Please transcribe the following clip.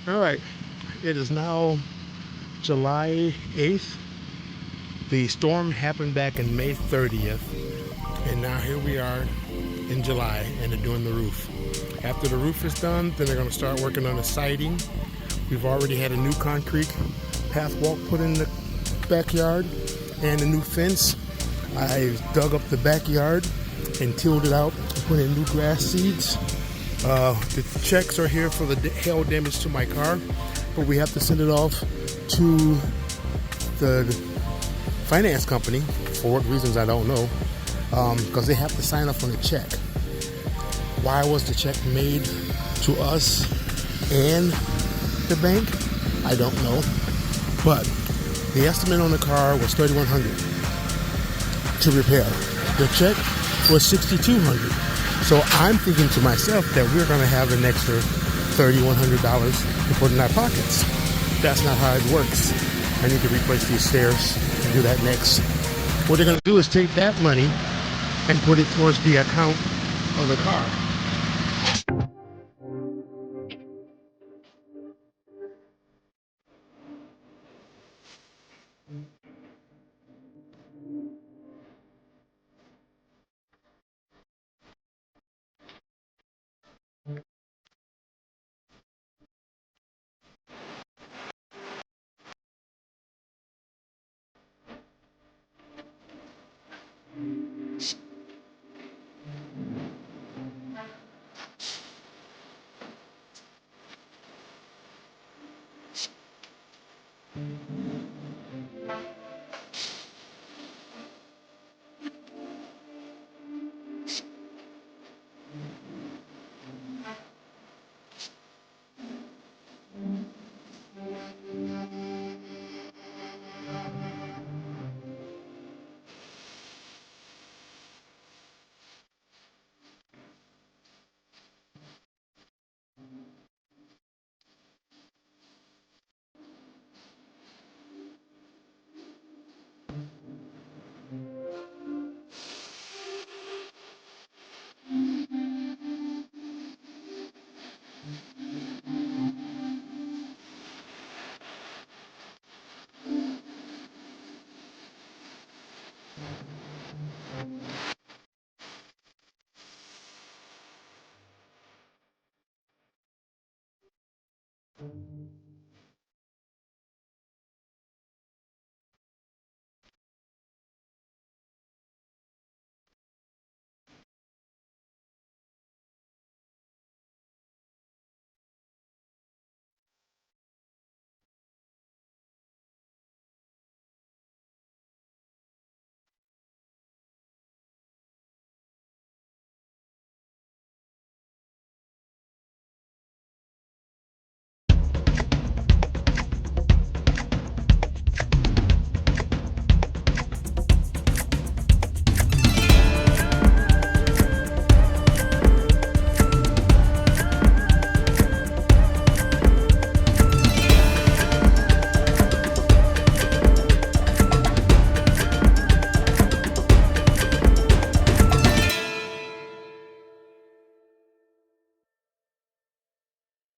All right, it is now July 8th. The storm happened back in May 30th, and now here we are in July, and they're doing the roof. After the roof is done, then they're going to start working on the siding. We've already had a new concrete path walk put in the backyard and a new fence. I dug up the backyard and tilled it out and put in new grass seeds. The checks are here for the hail damage to my car, but we have to send it off to the finance company for what reasons I don't know, because they have to sign off on the check. Why was the check made to us and the bank? I don't know, but the estimate on the car was $3,100 to repair. The check was $6,200. So I'm thinking to myself that we're going to have an extra $3,100 to put in our pockets. That's not how it works. I need to replace these stairs and do that next. What they're going to do is take that money and put it towards the account of the car.